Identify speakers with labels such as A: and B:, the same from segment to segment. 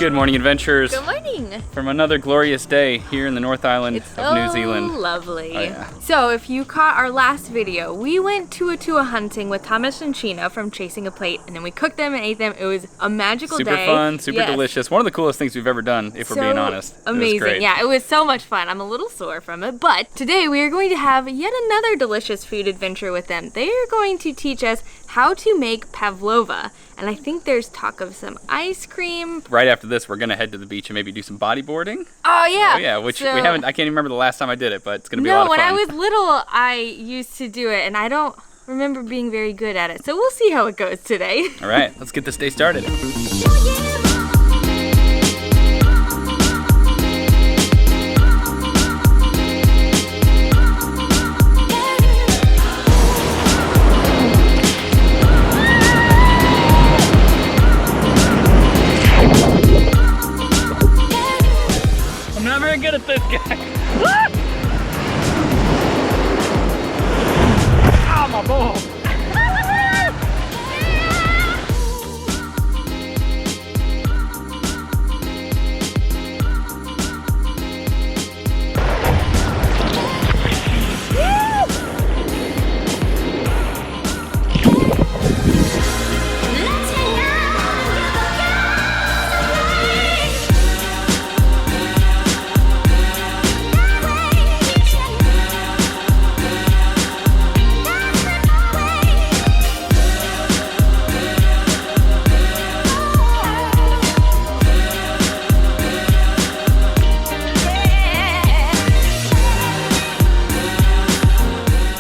A: Good morning, adventurers.
B: Good morning.
A: From another glorious day here in the North Island of New Zealand.
B: Lovely.
A: Oh, yeah.
B: So if you caught our last video, we went tua hunting with Thomas and Sheena from Chasing a Plate, and then we cooked them and ate them. It was a magical day.
A: Super fun, super delicious. One of the coolest things we've ever done, if we're being honest.
B: Amazing.
A: It was great.
B: Yeah, it was so much fun. I'm a little sore from it, but today we are going to have yet another delicious food adventure with them. They are going to teach us how to make Pavlova, and I think there's talk of some ice cream.
A: Right after this, we're gonna head to the beach and maybe do some bodyboarding.
B: Oh yeah.
A: Oh yeah, which we haven't. I can't even remember the last time I did it, but it's gonna be a lot of fun.
B: No, when I was little, I used to do it, and I don't remember being very good at it. So we'll see how it goes today.
A: All right, let's get this day started. I'm not very good at this, guy. Ow, my ball.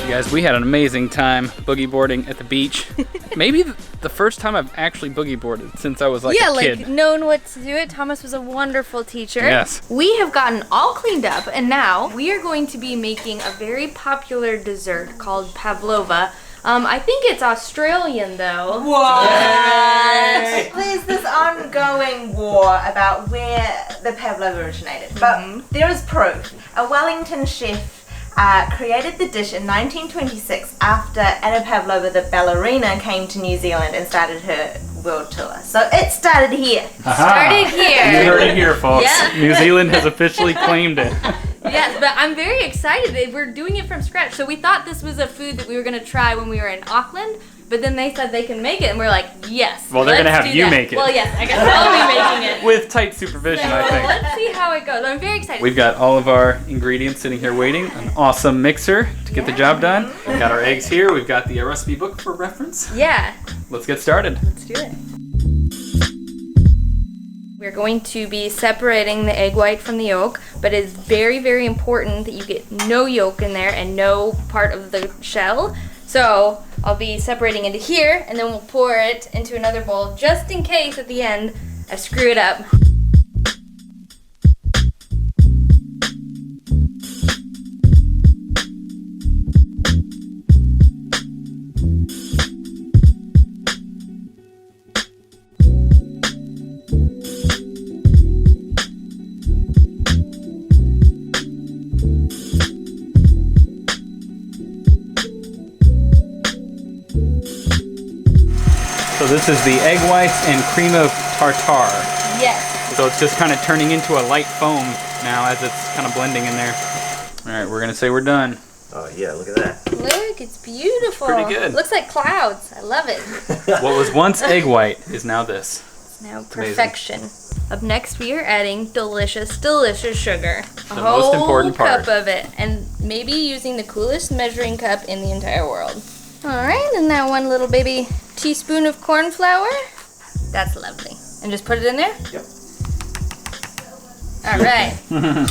A: Guys, we had an amazing time boogie boarding at the beach. Maybe the first time I've actually boogie boarded since I was like a kid.
B: Yeah, like known what to do it. Thomas was a wonderful teacher.
A: Yes.
B: We have gotten all cleaned up, and now we are going to be making a very popular dessert called Pavlova. I think it's Australian though.
C: What? There's this ongoing war about where the Pavlova originated, but there is proof. A Wellington chef created the dish in 1926 after Anna Pavlova, the ballerina, came to New Zealand and started her world tour. So it started here.
B: Started here.
A: You heard it here, folks.
B: Yeah.
A: New Zealand has officially claimed it.
B: Yes, but I'm very excited. We're doing it from scratch. So we thought this was a food that we were going to try when we were in Auckland, but then they said they can make it, and we're like, yes.
A: Well, they're going to have you make it.
B: Well, yes, I guess I'll be making it.
A: With tight supervision,
B: So
A: I think.
B: let's see how it goes. I'm very excited.
A: We've got all of our ingredients sitting here waiting. An awesome mixer to get the job done. We've got our eggs here. We've got the recipe book for reference.
B: Yeah.
A: Let's get started.
B: Let's do it. We're going to be separating the egg white from the yolk, but it's very, very important that you get no yolk in there and no part of the shell. So I'll be separating into here, and then we'll pour it into another bowl just in case at the end I screw it up.
A: So this is the egg whites and cream of tartar.
B: Yes.
A: So it's just kind of turning into a light foam now as it's kind of blending in there. All right, we're going to say we're done.
D: Oh yeah, look at that.
B: Look, it's beautiful.
A: It's pretty good.
B: Looks like clouds. I love it.
A: What was once egg white is now this.
B: It's now
A: amazing.
B: perfection. Up next, we are adding delicious, delicious sugar.
A: The most important part.
B: Cup of it, and maybe using the coolest measuring cup in the entire world. All right, and that one little baby teaspoon of corn flour. That's lovely. And just put it in there?
D: Yep.
B: All right.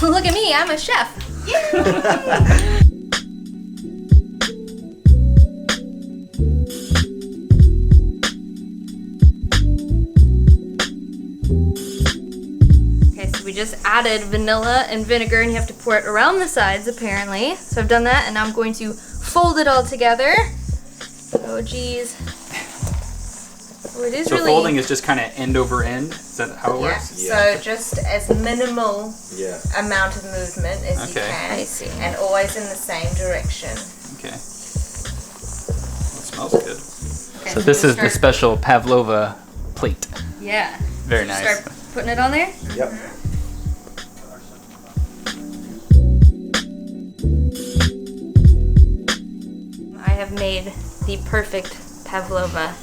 B: Look at me, I'm a chef. Okay, so we just added vanilla and vinegar, and you have to pour it around the sides apparently. So I've done that, and now I'm going to fold it all together. Oh geez. Oh, it is
A: So
B: really...
A: folding is just kind of end over end? Is that how it works?
C: So just as minimal amount of movement as you can.
B: I see.
C: And always in the same direction.
A: Okay. Well, it smells good. So this is the special Pavlova plate.
B: Yeah.
A: Very nice.
B: Start Putting it on there?
D: Yep.
B: I have made the perfect pavlova.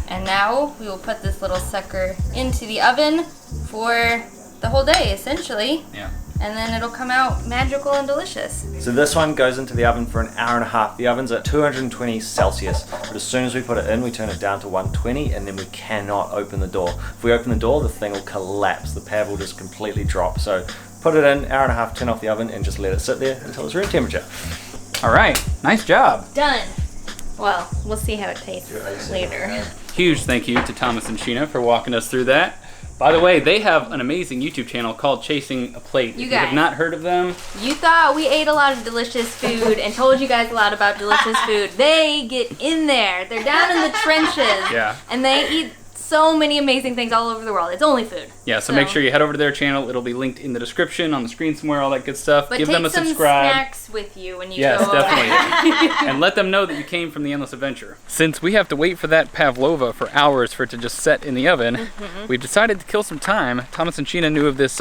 B: And now we will put this little sucker into the oven for the whole day, essentially.
A: Yeah.
B: And then it'll come out magical and delicious.
D: So this one goes into the oven for an hour and a half. The oven's at 220 Celsius, but as soon as we put it in, we turn it down to 120, and then we cannot open the door. If we open the door, the thing will collapse. The pav will just completely drop. So put it in, hour and a half, turn off the oven, and just let it sit there until it's room temperature.
A: All right, nice job.
B: Done. Well, we'll see how it tastes later.
A: Huge thank you to Thomas and Sheena for walking us through that. By the way, they have an amazing YouTube channel called Chasing a Plate.
B: You
A: if
B: guys
A: you have not heard of them,
B: You thought we ate a lot of delicious food and told you guys a lot about delicious food. They get in there. They're down in the trenches.
A: Yeah.
B: And they eat so many amazing things all over the world. It's only food.
A: yeah, so make sure you head over to their channel. It'll be linked in the description, on the screen somewhere, all that good stuff.
B: But
A: Give
B: take
A: them a
B: some
A: subscribe.
B: snacks with you when you
A: Yes,
B: go over there.
A: definitely. And let them know that you came from the Endless Adventure. Since we have to wait for that pavlova for hours for it to just set in the oven, we've decided to kill some time. Thomas and Sheena knew of this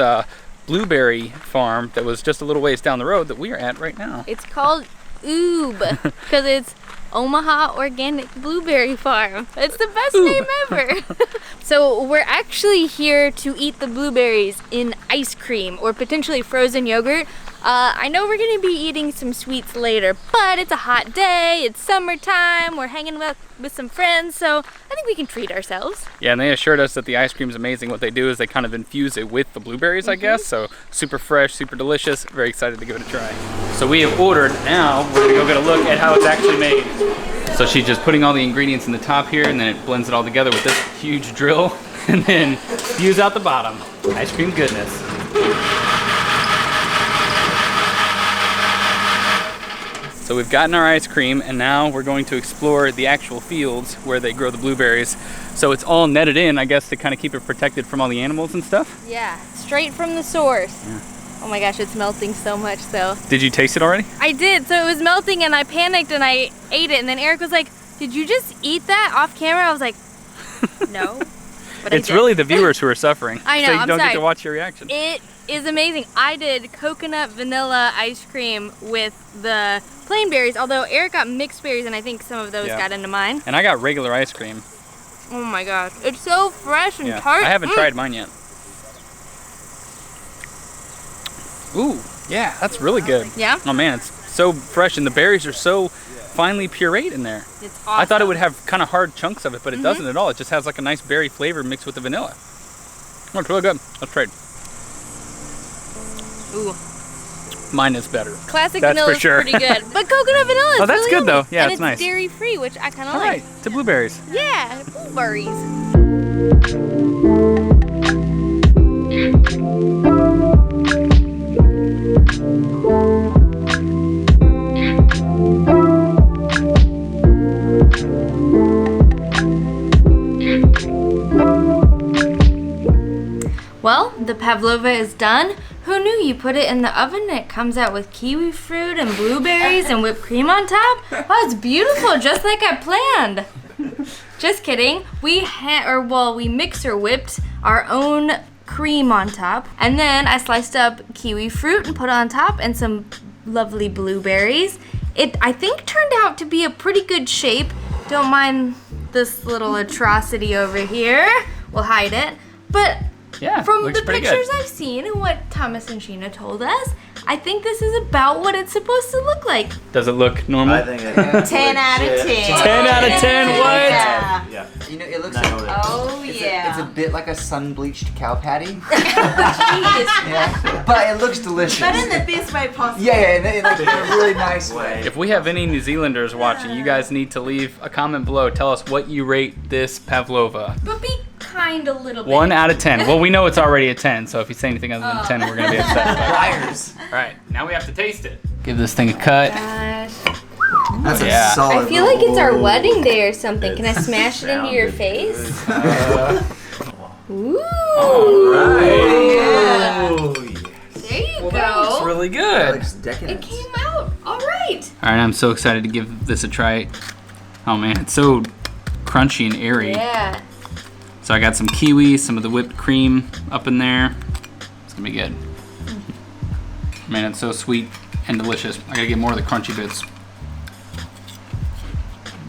A: blueberry farm that was just a little ways down the road that we are at right now.
B: It's called Oob because it's Omaha Organic Blueberry Farm. It's the best name ever. So we're actually here to eat the blueberries in ice cream or potentially frozen yogurt. I know we're gonna be eating some sweets later, but it's a hot day, it's summertime, we're hanging with some friends, so I think we can treat ourselves.
A: Yeah, and they assured us that the ice cream is amazing. What they do is they kind of infuse it with the blueberries, I guess. So super fresh, super delicious. Very excited to give it a try. So we have ordered. Now we're gonna go get a look at how it's actually made. So she's just putting all the ingredients in the top here, and then it blends it all together with this huge drill, and then spews out the bottom. Ice cream goodness. So we've gotten our ice cream, and now we're going to explore the actual fields where they grow the blueberries. So it's all netted in, I guess, to kind of keep it protected from all the animals and stuff.
B: Yeah, straight from the source.
A: Yeah.
B: Oh my gosh, it's melting so much, so.
A: Did you taste it already?
B: I did, so it was melting and I panicked and I ate it, and then Eric was like, did you just eat that off camera? I was like, no. But
A: It's really the viewers who are suffering.
B: I know,
A: So you
B: I'm
A: don't
B: sorry.
A: get to watch your reaction.
B: It is amazing. I did coconut vanilla ice cream with the plain berries, although Eric got mixed berries and I think some of those
A: Yeah.
B: got into mine.
A: And I got regular ice cream.
B: Oh my gosh, it's so fresh and
A: Yeah,
B: tart.
A: I haven't tried mine yet. Ooh, yeah, that's really good.
B: Yeah?
A: Oh man, it's so fresh, and the berries are so finely pureed in there.
B: It's awesome.
A: I thought it would have kind of hard chunks of it, but it doesn't at all. It just has like a nice berry flavor mixed with the vanilla. Oh, it's really good. Let's try it.
B: Ooh.
A: Mine is better.
B: Classic
A: That's
B: vanilla
A: for sure.
B: is pretty good. But coconut vanilla is
A: Oh, that's
B: really
A: good, though.
B: yummy.
A: Yeah,
B: and
A: it's nice.
B: dairy free, which I kind of
A: All
B: like.
A: right, to blueberries.
B: Yeah, blueberries. Well, the pavlova is done. Who knew you put it in the oven and it comes out with kiwi fruit and blueberries and whipped cream on top? Wow, it's beautiful, just like I planned. Just kidding. We mixer whipped our own cream on top, and then I sliced up kiwi fruit and put it on top and some lovely blueberries. It, I think, turned out to be a pretty good shape. Don't mind this little atrocity over here. We'll hide it. But
A: Yeah,
B: from
A: looks
B: the
A: pretty
B: pictures
A: good.
B: I've seen and what Thomas and Sheena told us, I think this is about what it's supposed to look like.
A: Does it look normal?
D: I think it
C: 10 out of 10.
A: 10 out of 10, what?
C: Yeah.
D: Yeah.
E: You know, it looks
D: Nailed
E: like
D: it.
C: Oh,
E: it's
C: yeah.
E: a bit like a sun-bleached cow patty.
B: Jeez.
E: Yeah, but it looks delicious.
C: But in the best way possible.
E: Yeah, in like in a really nice way.
A: If we have any New Zealanders watching, you guys need to leave a comment below. Tell us what you rate this pavlova.
B: But be kind a little bit.
A: 1 out of 10. Well, we know it's already a 10, so if you say anything other than 10, we're going to be upset.
E: Liars.
A: All right, now we have to taste it. Give this thing a cut.
B: Gosh.
E: That's
A: Yeah.
E: a solid.
B: I feel like it's our wedding day or something. Can I smash it into your face? Ooh.
E: Oh,
B: There you
A: It's
B: go.
A: really
E: that
A: good.
E: looks
B: It
E: decadent.
B: came out. All right.
A: All right, I'm so excited to give this a try. Oh man, it's so crunchy and airy.
B: Yeah.
A: So I got some kiwi, some of the whipped cream up in there. It's gonna be good. Man, it's so sweet and delicious. I gotta get more of the crunchy bits.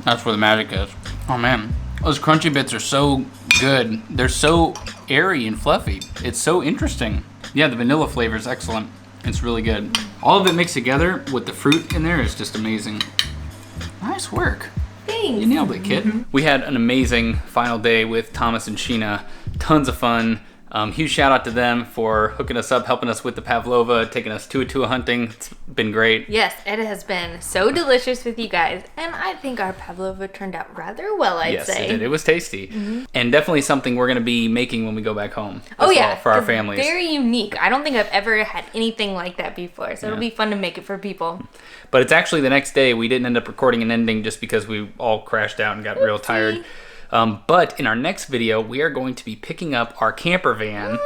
A: That's where the magic is. Oh man, those crunchy bits are so good. They're so airy and fluffy. It's so interesting. Yeah, the vanilla flavor is excellent. It's really good. All of it mixed together with the fruit in there is just amazing. Nice work.
B: Thanks.
A: You nailed it, kid. We had an amazing final day with Thomas and Sheena. Tons of fun. Huge shout out to them for hooking us up, helping us with the Pavlova, taking us to hunting. It's been great.
B: Yes, it has been so delicious with you guys, and I think our Pavlova turned out rather well, I'd say.
A: Yes, it did. It was tasty. And definitely something we're going to be making when we go back home.
B: Oh yeah,
A: for our
B: 'cause
A: families.
B: very unique. I don't think I've ever had anything like that before, so it'll be fun to make it for people.
A: But it's actually the next day. We didn't end up recording an ending just because we all crashed out and got real tired. But in our next video, we are going to be picking up our camper van.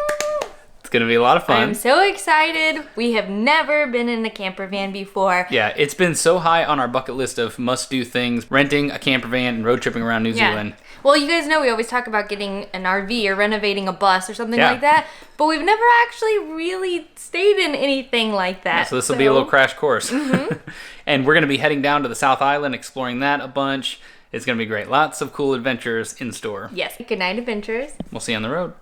A: It's going to be a lot of fun.
B: I'm so excited. We have never been in a camper van before.
A: Yeah, it's been so high on our bucket list of must-do things, renting a camper van and road tripping around New Zealand.
B: Well, you guys know we always talk about getting an RV or renovating a bus or something
A: Yeah.
B: like that, but we've never actually really stayed in anything like that.
A: Yeah, so this will be a little crash course. And we're going to be heading down to the South Island, exploring that a bunch. It's going to be great. Lots of cool adventures in store.
B: Yes. Good night, adventurers.
A: We'll see you on the road.